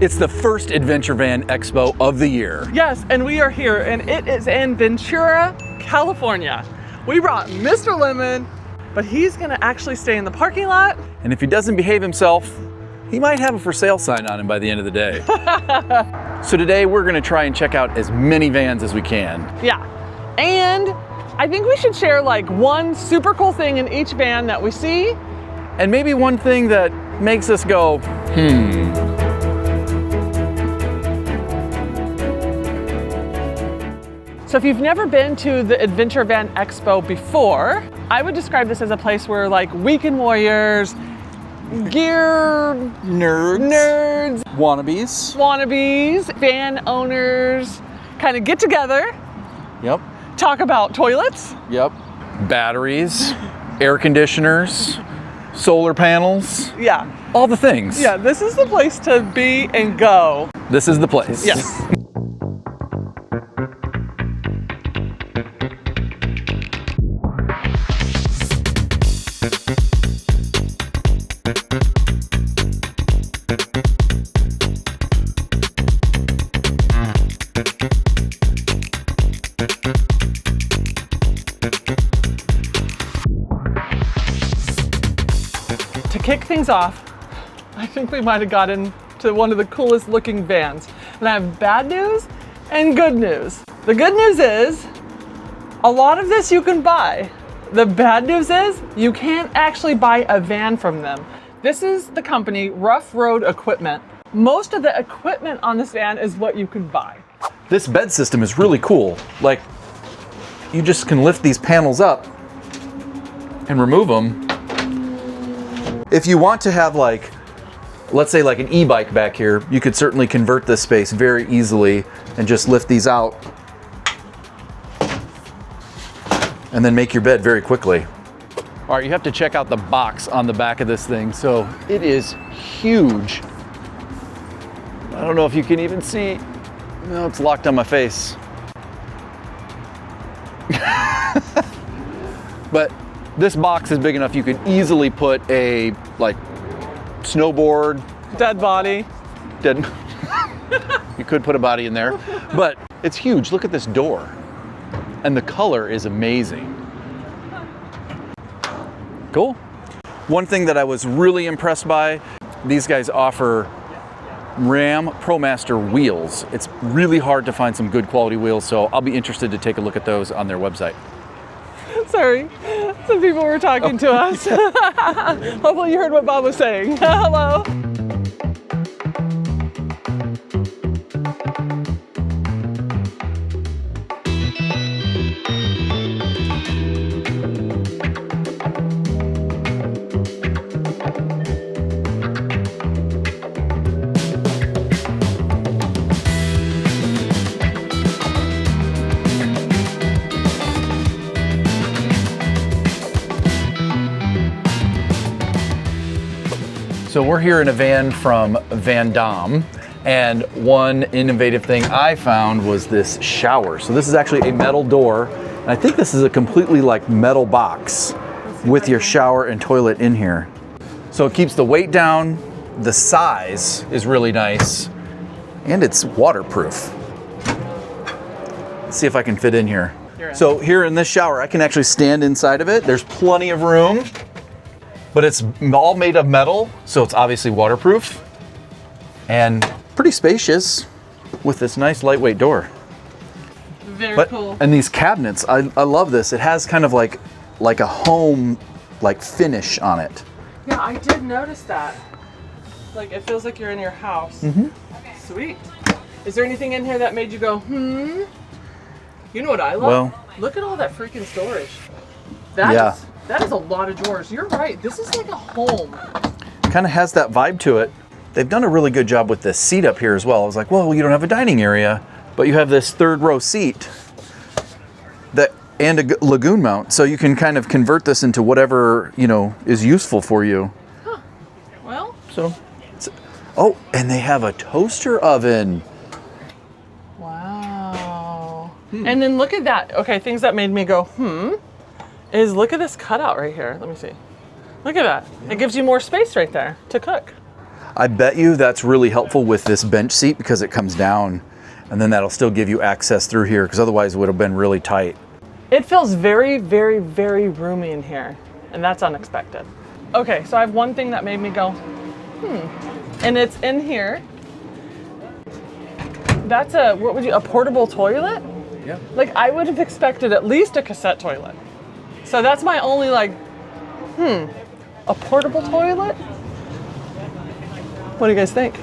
It's the first Adventure Van Expo of the year. Yes, and we are here, and it is in Ventura, California. We brought Mr. Lemon, but he's gonna actually stay in the parking lot. And if he doesn't behave himself, he might have a for sale sign on him by the end of the day. So today we're gonna try and check out as many vans as we can. Yeah, and I think we should share like one super cool thing in each van that we see. And maybe one thing that makes us go, So if you've never been to the Adventure Van Expo before, I would describe this as a place where like weekend warriors, gear nerds, wannabes, van owners kind of get together, yep, talk about toilets, yep, batteries, air conditioners, solar panels, yeah, all the things. Yeah, this is the place to be and go. This is the place. Yes. To kick things off, I think we might have gotten to one of the coolest looking vans. And I have bad news and good news. The good news is a lot of this you can buy. The bad news is you can't actually buy a van from them. This is the company Rough Road Equipment. Most of the equipment on this van is what you can buy. This bed system is really cool. Like, you just can lift these panels up and remove them. If you want to have like, let's say like an e-bike back here, you could certainly convert this space very easily and just lift these out and then make your bed very quickly. All right, you have to check out the box on the back of this thing. So it is huge. I don't know if you can even see. No, it's locked on my face. But this box is big enough you could easily put a like snowboard, Dead body. You could put a body in there, but it's huge. Look at this door. And the color is amazing. Cool. One thing that I was really impressed by, these guys offer Ram ProMaster wheels. It's really hard to find some good quality wheels, so I'll be interested to take a look at those on their website. Sorry, some people were talking to us. Hopefully you heard what Bob was saying. Hello. So we're here in a van from Damme, and one innovative thing I found was this shower. So this is actually a metal door, and I think this is a completely like metal box with your shower and toilet in here. So it keeps the weight down, the size is really nice, and it's waterproof. Let's see if I can fit in here. So here in this shower, I can actually stand inside of it. There's plenty of room. But it's all made of metal, so it's obviously waterproof and pretty spacious with this nice lightweight door. Very cool. And these cabinets, I love this. It has kind of like a home like finish on it. Yeah, I did notice that. Like it feels like you're in your house. Sweet. Is there anything in here that made you go, You know what I love? Well, look at all that freaking storage. That is a lot of drawers. You're right. This is like a home. Kind of has that vibe to it. They've done a really good job with this seat up here as well. I was like, well, you don't have a dining area, but you have this third row seat and a lagoon mount. So you can kind of convert this into whatever, is useful for you. Huh. Well. So, oh, and they have a toaster oven. Wow. And then look at that. Okay, things that made me go, is look at this cutout right here. Let me see. Look at that. It gives you more space right there to cook. I bet you that's really helpful with this bench seat because it comes down and then that'll still give you access through here because otherwise it would have been really tight. It feels very, very, very roomy in here, and that's unexpected. Okay, so I have one thing that made me go, and it's in here. That's a portable toilet? Yeah. Like, I would have expected at least a cassette toilet. So that's my only like, a portable toilet? What do you guys think?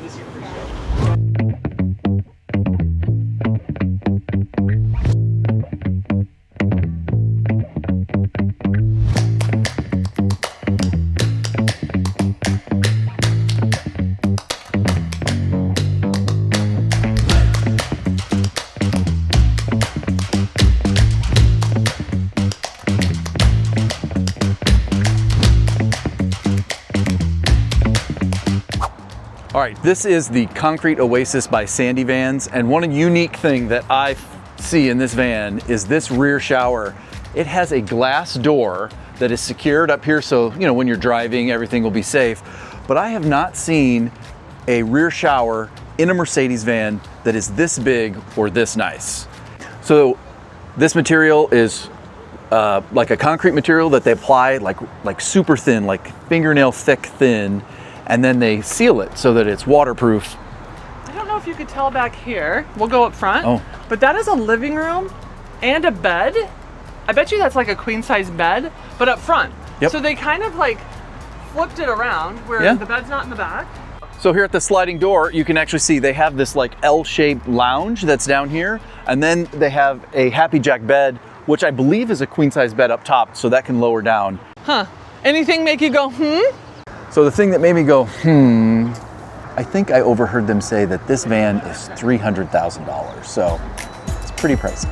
All right, this is the Concrete Oasis by Sandy Vans, and one unique thing that I see in this van is this rear shower. It has a glass door that is secured up here, so you know when you're driving, everything will be safe. But I have not seen a rear shower in a Mercedes van that is this big or this nice. So this material is like a concrete material that they apply like super thin, like fingernail thick thin, and then they seal it so that it's waterproof. I don't know if you could tell back here. We'll go up front. Oh. But that is a living room and a bed. I bet you that's like a queen size bed, but up front. Yep. So they kind of like flipped it around where the bed's not in the back. So here at the sliding door, you can actually see they have this like L-shaped lounge that's down here, and then they have a Happy Jack bed, which I believe is a queen size bed up top, so that can lower down. Huh. Anything make you go, So the thing that made me go, I think I overheard them say that this van is $300,000, so it's pretty pricey.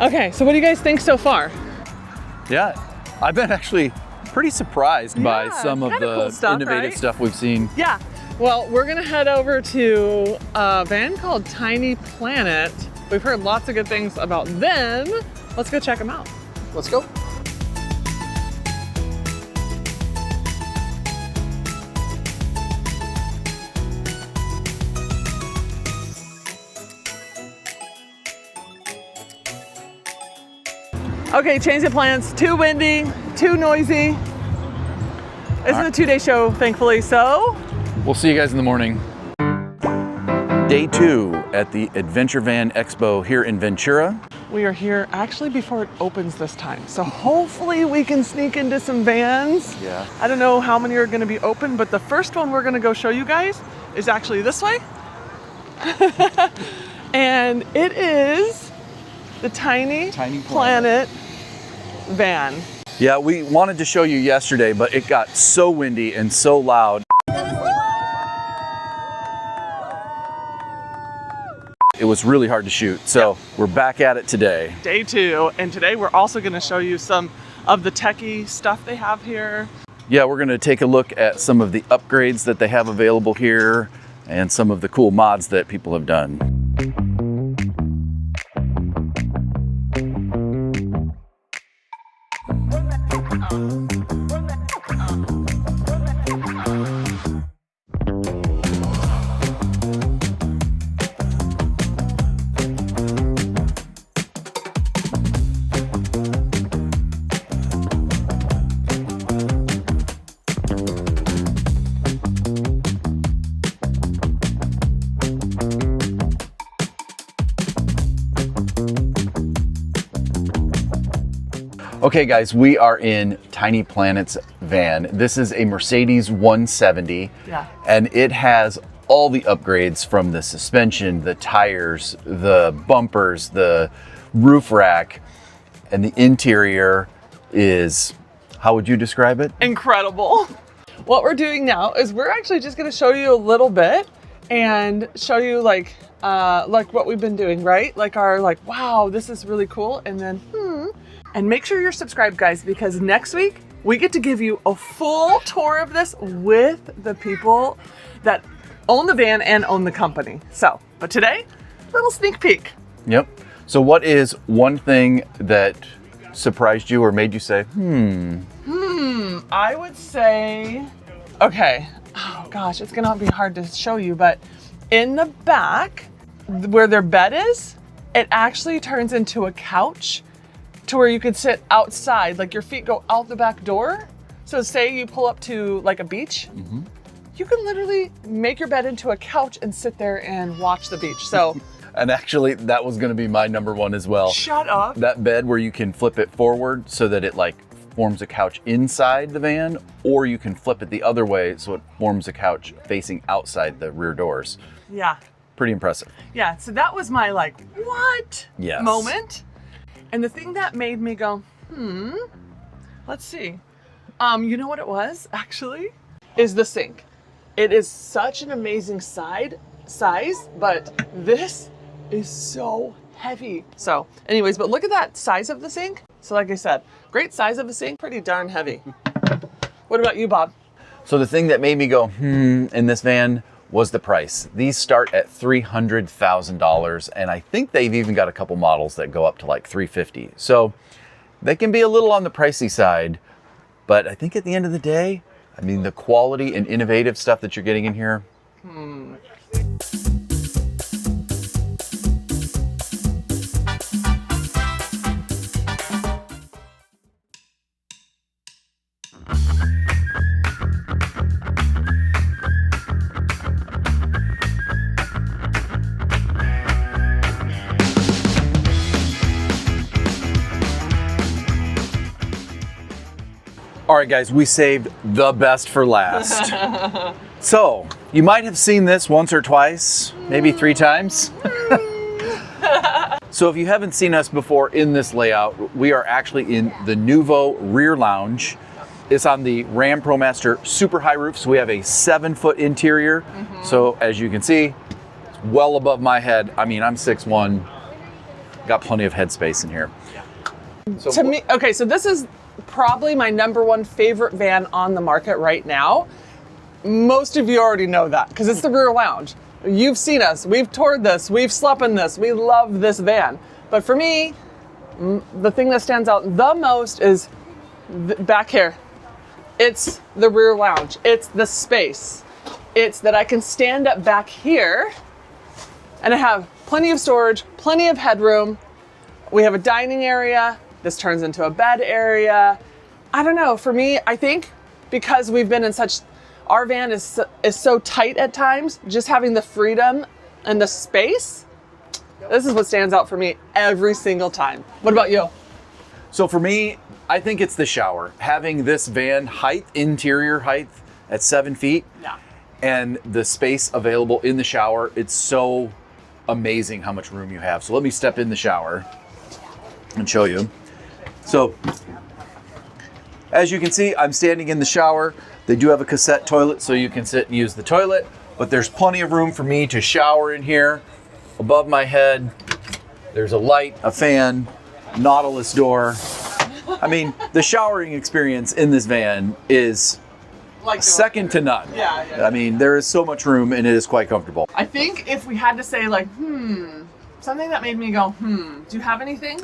Okay, so what do you guys think so far? Yeah, I've been actually pretty surprised by Yeah, some of kinda the cool stuff, innovative right? stuff we've seen. Yeah. Well, we're gonna head over to a van called Tiny Planet. We've heard lots of good things about them. Let's go check them out. Let's go. Okay, change of plans. Too windy, too noisy. This is a 2-day show, thankfully, so. We'll see you guys in the morning. Day 2 at the Adventure Van Expo here in Ventura. We are here actually before it opens this time. So hopefully we can sneak into some vans. Yeah. I don't know how many are gonna be open, but the first one we're gonna go show you guys is actually this way. And it is the Tiny Planet van. Yeah, we wanted to show you yesterday, but it got so windy and so loud. It was really hard to shoot, so we're back at it today. Day 2, and today we're also gonna show you some of the techie stuff they have here. Yeah, we're gonna take a look at some of the upgrades that they have available here and some of the cool mods that people have done. Okay guys, we are in Tiny Planet's van. This is a Mercedes 170, and it has all the upgrades from the suspension, the tires, the bumpers, the roof rack, and the interior is, how would you describe it? Incredible. What we're doing now is we're actually just gonna show you a little bit and show you like what we've been doing, right? Like our wow, this is really cool, and then And make sure you're subscribed, guys, because next week we get to give you a full tour of this with the people that own the van and own the company. So, but today, little sneak peek. Yep. So what is one thing that surprised you or made you say, I would say, okay, oh gosh, it's gonna be hard to show you, but in the back where their bed is, it actually turns into a couch to where you could sit outside, like your feet go out the back door. So say you pull up to like a beach, you can literally make your bed into a couch and sit there and watch the beach. So, and actually that was gonna be my number one as well. shut up. That bed where you can flip it forward so that it like forms a couch inside the van, or you can flip it the other way so it forms a couch facing outside the rear doors. Yeah. Pretty impressive. Yeah, so that was my like, what Yes. moment. And the thing that made me go, let's see. You know what it was actually? Is the sink. It is such an amazing size, but this is so heavy. So anyways, but look at that size of the sink. So like I said, great size of a sink, pretty darn heavy. What about you, Bob? So the thing that made me go, in this van was the price. These start at $300,000, and I think they've even got a couple models that go up to like $350,000. So they can be a little on the pricey side, but I think at the end of the day, I mean, the quality and innovative stuff that you're getting in here. All right, guys, we saved the best for last. So you might have seen this once or twice, maybe 3 times. So if you haven't seen us before in this layout, we are actually in the Noovo rear lounge. It's on the Ram ProMaster super high roof. So we have a 7-foot interior. So as you can see, it's well above my head. I mean, I'm 6'1", got plenty of headspace in here. So To me, okay, so this is probably my number one favorite van on the market right now. Most of you already know that because it's the rear lounge. You've seen us, we've toured this, we've slept in this, we love this van. But for me, the thing that stands out the most is back here. It's the rear lounge, it's the space. It's that I can stand up back here and I have plenty of storage, plenty of headroom. We have a dining area. This turns into a bed area. I don't know, for me, I think because we've been in such, our van is so tight at times, just having the freedom and the space, this is what stands out for me every single time. What about you? So for me, I think it's the shower. Having this van height, interior height at 7 feet, and the space available in the shower, it's so amazing how much room you have. So let me step in the shower and show you. So, as you can see, I'm standing in the shower. They do have a cassette toilet, so you can sit and use the toilet, but there's plenty of room for me to shower in here. Above my head, there's a light, a fan, Nautilus door. I mean, the showering experience in this van is Like second to none. Yeah. I mean, there is so much room and it is quite comfortable. I think if we had to say like, something that made me go, do you have anything?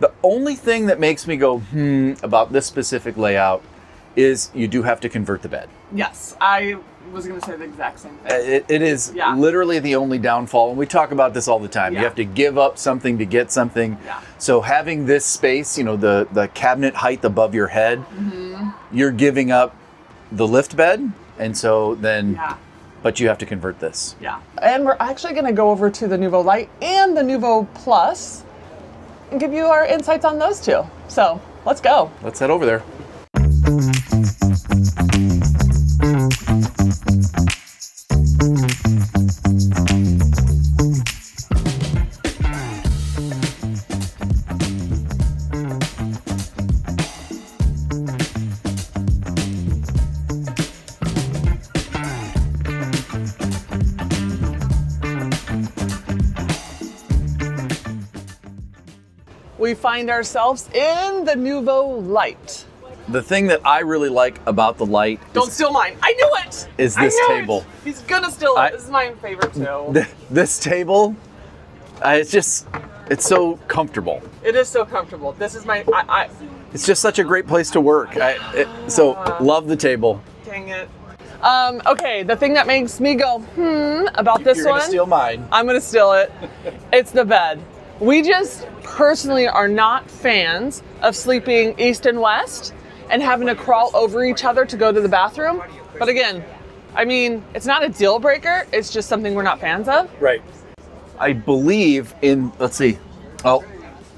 The only thing that makes me go, about this specific layout is you do have to convert the bed. Yes, I was going to say the exact same thing. It is literally the only downfall, and we talk about this all the time. You have to give up something to get something. So having this space, you know, the cabinet height above your head, you're giving up the lift bed, and so then, but you have to convert this. And we're actually going to go over to the Noovo Lite and the Noovo Plus and give you our insights on those two. So let's go. Let's head over there. We find ourselves in the Noovo Lite. The thing that I really like about the Lite Don't steal mine. I knew it. Is this table. He's gonna steal it. This is my favorite too. This table, it's just, It's so comfortable. It is so comfortable. This is my, It's just such a great place to work. So love the table. Dang it. Okay, the thing that makes me go, about this You're one. gonna steal mine. I'm gonna steal it. It's the bed. We just personally are not fans of sleeping east and west and having to crawl over each other to go to the bathroom. But again, I mean, it's not a deal breaker. It's just something we're not fans of. Right. I believe in, let's see. Oh,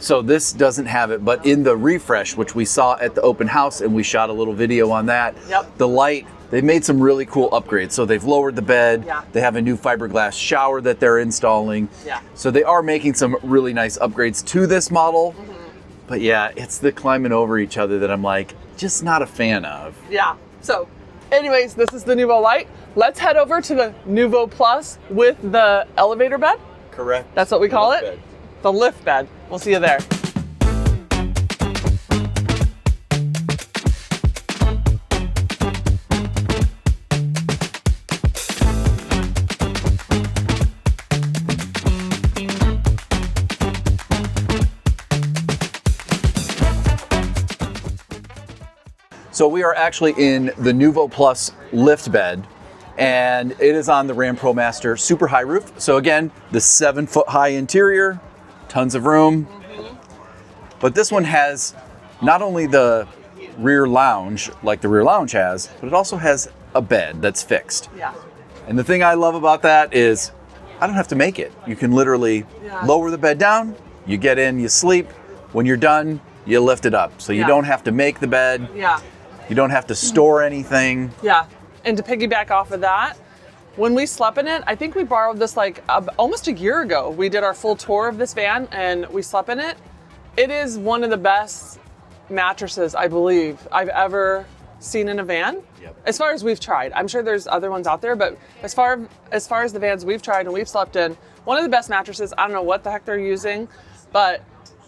so this doesn't have it, but in the refresh, which we saw at the open house and we shot a little video on that, Yep. the Lite, they've made some really cool upgrades. So they've lowered the bed. Yeah. They have a new fiberglass shower that they're installing. Yeah. So they are making some really nice upgrades to this model. But yeah, it's the climbing over each other that I'm like, just not a fan of. Yeah. So, anyways, this is the Noovo Lite. Let's head over to the Noovo Plus with the elevator bed. Correct. That's what we call Lift it? bed. The lift bed. We'll see you there. So we are actually in the Noovo Plus lift bed, and it is on the Ram ProMaster super high roof. So again, the 7-foot high interior, tons of room. But this one has not only the rear lounge like the rear lounge has, but it also has a bed that's fixed. Yeah. And the thing I love about that is I don't have to make it. You can literally lower the bed down, you get in, you sleep. When you're done, you lift it up. So you don't have to make the bed. Yeah. You don't have to store anything. Yeah. And to piggyback off of that, when we slept in it, I think we borrowed this like almost a year ago. We did our full tour of this van and we slept in it. It is one of the best mattresses, I believe, I've ever seen in a van. Yep. As far as we've tried. I'm sure there's other ones out there, but as far as the vans we've tried and we've slept in, one of the best mattresses. I don't know what the heck they're using, but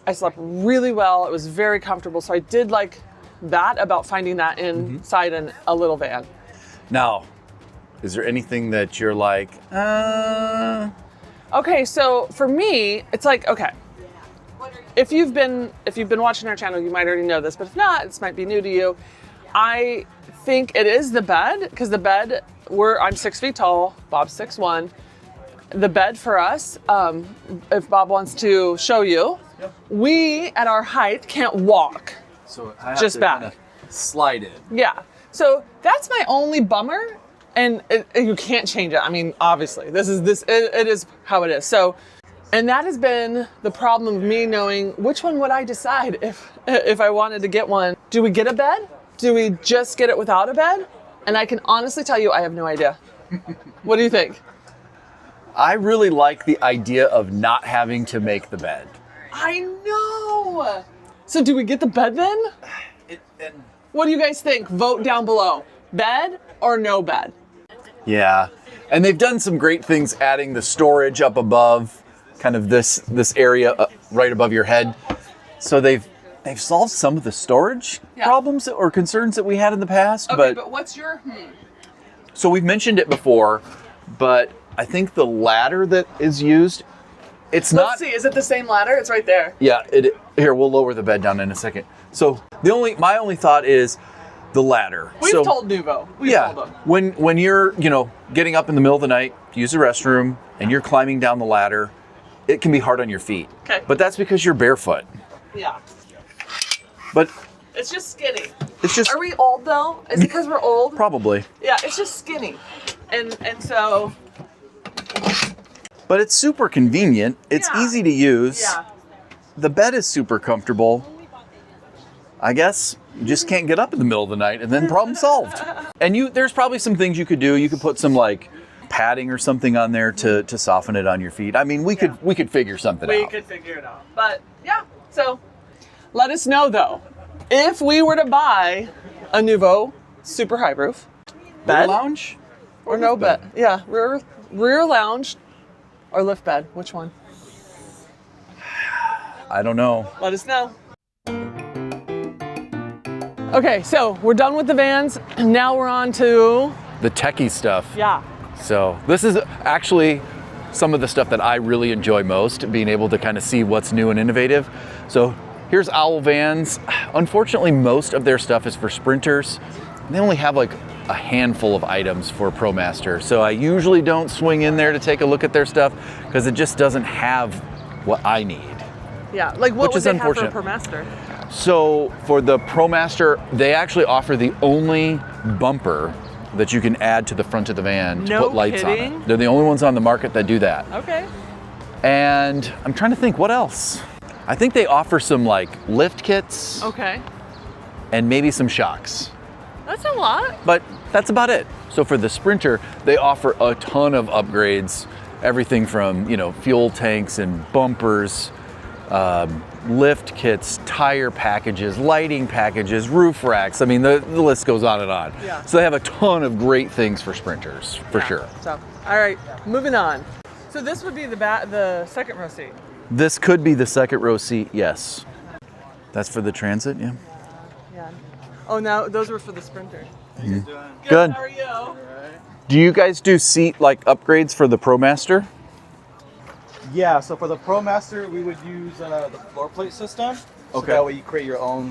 I slept really well. It was very comfortable. So I did like that about finding that inside a little van. Now, is there anything that you're like, Okay, so for me, it's like, okay, if you've been watching our channel, you might already know this, but if not, this might be new to you. I think it is the bed, because the bed, I'm 6 feet tall, Bob's 6'1". The bed for us, if Bob wants to show you, we at our height can't walk. so I have Just to back. kinda slide in. Yeah. So that's my only bummer, and you can't change it. I mean, obviously, it is how it is. So, and that has been the problem of me knowing which one would I decide if I wanted to get one. Do we get a bed? Do we just get it without a bed? And I can honestly tell you, I have no idea. What do you think? I really like the idea of not having to make the bed. I know. So do we get the bed then? What do you guys think? Vote down below. Bed or no bed? Yeah, and they've done some great things adding the storage up above, kind of this area right above your head. So they've solved some of the storage problems or concerns that we had in the past. Okay, but what's your So we've mentioned it before, but I think the ladder that is used, it's not. Let's see, is it the same ladder? It's right there. Yeah, here, we'll lower the bed down in a second. So my only thought is the ladder. We've So, told Noovo. We've yeah, told them. when you're, getting up in the middle of the night to use the restroom and you're climbing down the ladder, it can be hard on your feet. Okay. But that's because you're barefoot. Yeah. But It's just skinny. it's just Are we old though? Is it because we're old? probably. Yeah, it's just skinny. And so But it's super convenient. It's Yeah. easy to use. yeah. The bed is super comfortable. I guess you just can't get up in the middle of the night and then problem solved. And there's probably some things you could do. You could put some like padding or something on there to soften it on your feet. I mean, we could figure something We out. could figure it out. But yeah, so let us know though. If we were to buy a Noovo super high roof Bed bed lounge or no bed. Yeah, rear lounge or lift bed. Which one? I don't know. Let us know. Okay, so we're done with the vans. Now we're on to, The techie stuff. yeah. So this is actually some of the stuff that I really enjoy most, being able to kind of see what's new and innovative. So here's Owl Vans. Unfortunately, most of their stuff is for sprinters. They only have like a handful of items for ProMaster. So I usually don't swing in there to take a look at their stuff because it just doesn't have what I need. Yeah, like what Which would is they have for a unfortunate. ProMaster? So for the ProMaster, they actually offer the only bumper that you can add to the front of the van to No put lights on kidding? it. They're the only ones on the market that do that. Okay. And I'm trying to think what else. I think they offer some like lift kits Okay. and maybe some shocks, That's a lot. but that's about it. So for the Sprinter, they offer a ton of upgrades, everything from, you know, fuel tanks and bumpers, lift kits, tire packages, lighting packages, roof racks. I mean, the list goes on and on. Yeah. So they have a ton of great things for sprinters, for Yeah. sure. So, all right, moving on. So this would be the second row seat. This could be the second row seat, yes. That's for the Transit, yeah. Yeah. Oh, now those were for the Sprinter. Good. How are you? Do you guys do seat like upgrades for the ProMaster? Yeah, so for the ProMaster, we would use the floor plate system. So Okay. that way you create your own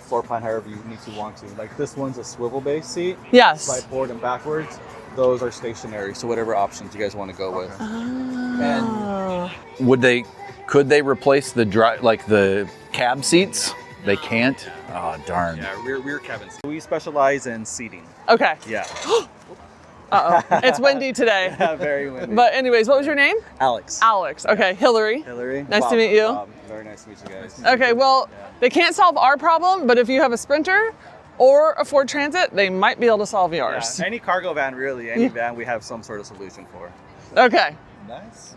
floor plan however you need to want to. Like this one's a swivel base seat. Yes. Slide forward and backwards. Those are stationary, so whatever options you guys want to go with. And Could they replace the the cab seats? They can't? Oh, darn. yeah, rear cabins. We specialize in seating. Okay. Yeah. Uh-oh. It's windy today. Yeah, very windy. But anyways, what was your name? Alex. Alex. Okay. Hillary. Hillary. Nice to Bob. meet you. Bob. Very nice to meet you guys. Okay, well, they can't solve our problem, but if you have a Sprinter or a Ford Transit, they might be able to solve Yeah, yours. any cargo van, really, any van, we have some sort of solution for. Okay. Nice.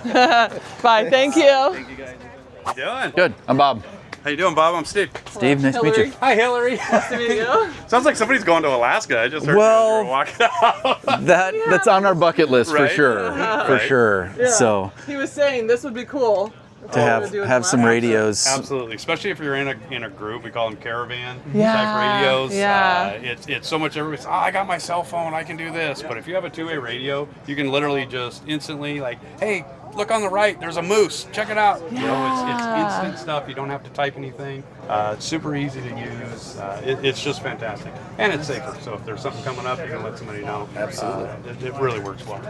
Yeah. Bye. Thank you. Thank you guys. How you doing? Good. I'm Bob. How you doing, Bob? I'm Steve. Steve, nice to meet you. Hillary. Hi, Hillary. Nice to meet you. Sounds like somebody's going to Alaska. I just heard Well- you were walking out. That's on our bucket list for Right. sure. For Right. sure. Yeah. So He was saying this would be cool. to have some radios. Absolutely, especially if you're in a group. We call them caravan Yeah, type radios. yeah. It's so much. Everybody's, I got my cell phone. I can do this. But if you have a two-way radio, you can literally just instantly like, hey, look on the right. There's a moose. Check it out. You know, it's instant stuff. You don't have to type anything. It's super easy to use. It's just fantastic, and it's safer. So if there's something coming up, you can let somebody know. Absolutely. It really works well.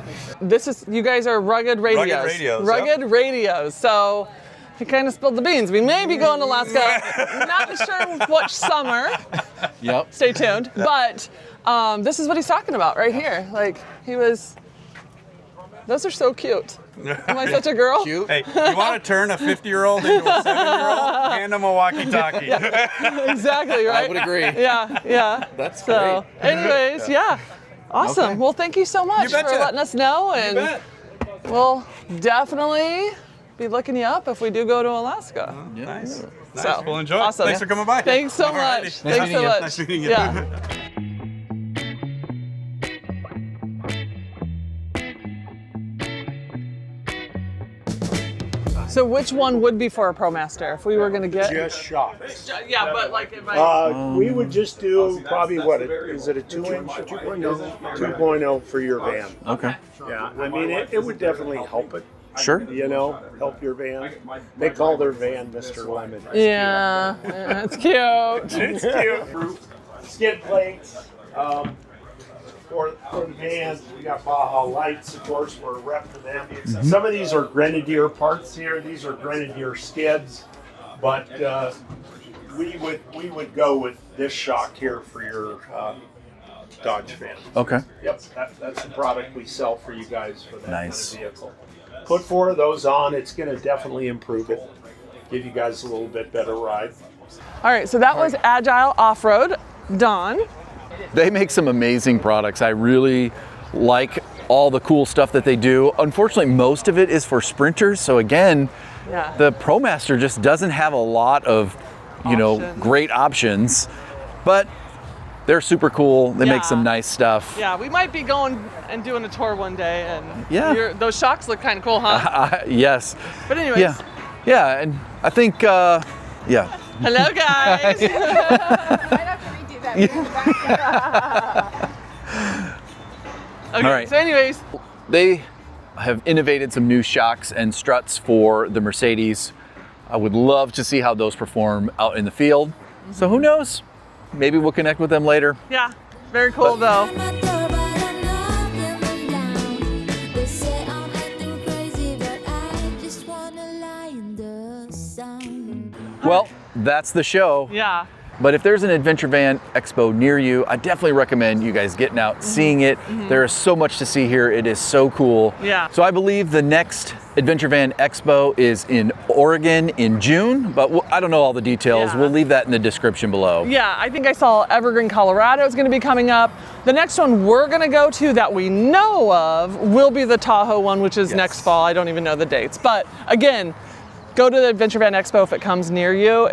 This is, you guys are rugged radios. Rugged radios, Rugged radios. So he kind of spilled the beans. We may be going to Alaska. Not sure which summer. Yep. Stay tuned. But this is what he's talking about right here. Like those are so cute. Am I such a girl? Cute. Hey, you want to turn a 50-year-old into a 7-year-old? Hand them a walkie-talkie. Exactly, right? I would agree. Yeah. That's So, great. anyways, yeah. Awesome. Okay. Well, thank you so much for betcha. letting us know. You And bet. we'll definitely be looking you up if we do go to Alaska. Nice. Nice. So, Well, enjoy. awesome. Thanks for coming by. Thanks so Alrighty. much. Thanks meeting so you. much. Nice meeting you. Yeah. So which one would be for a ProMaster if we were going to get? Just shocks. Yeah, but like if I... We would just do probably is it a 2-inch? 2.0 for your van. Okay. Yeah, I mean, it would definitely help it, Sure. you know, help your van. They call their van Mr. Lemon. Yeah, it's cute. It's cute. Skid plates. For the vans, we got Baja Lights, of course, we're a rep for them. Some of these are Grenadier parts here. These are Grenadier skids, but we would go with this shock here for your Dodge van. Okay. Yep, that's the product we sell for you guys for that Nice. kind of vehicle. Put 4 of those on. It's going to definitely improve it. Give you guys a little bit better ride. All right, so that was Agile Offroad. Don. They make some amazing products. I really like all the cool stuff that they do. Unfortunately, most of it is for sprinters. So again, Yeah. the ProMaster just doesn't have a lot of, Options. great options, but they're super cool. They Yeah. make some nice stuff. Yeah, we might be going and doing a tour one day, and Yeah. those shocks look kind of cool, huh? Yes. But anyways, Yeah, and I think, yeah. hello guys. Might have to redo that. Okay, All right. so anyways, They have innovated some new shocks and struts for the Mercedes. I would love to see how those perform out in the field. So who knows? Maybe we'll connect with them later. Yeah, very cool though. Well, that's the show. Yeah. But if there's an Adventure Van Expo near you, I definitely recommend you guys getting out, seeing it. There is so much to see here. It is so cool. Yeah. So I believe the next Adventure Van Expo is in Oregon in June, but I don't know all the details. Yeah. We'll leave that in the description below. Yeah, I think I saw Evergreen, Colorado is going to be coming up. The next one we're going to go to that we know of will be the Tahoe one, which is next fall. I don't even know the dates. But again, go to the Adventure Van Expo if it comes near you.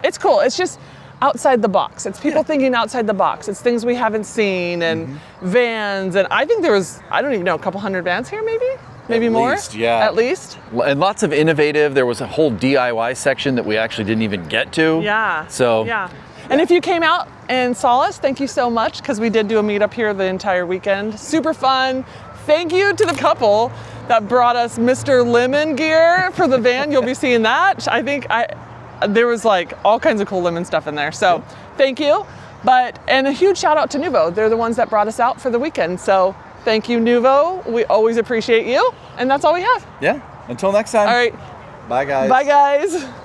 It's cool. It's just outside the box. It's people thinking outside the box. It's things we haven't seen and vans. And I think there was, I don't even know, a couple hundred vans here maybe? Maybe more? Least, yeah. At least? And lots of innovative. There was a whole DIY section that we actually didn't even get to. Yeah. So. Yeah. And if you came out and saw us, thank you so much, because we did do a meetup here the entire weekend. Super fun. Thank you to the couple that brought us Mr. Lemon gear for the van. You'll be seeing that. I think there was like all kinds of cool lemon stuff in there. So thank you. And a huge shout out to Noovo. They're the ones that brought us out for the weekend. So thank you, Noovo. We always appreciate you. And that's all we have. Yeah. Until next time. All right. Bye, guys. Bye, guys.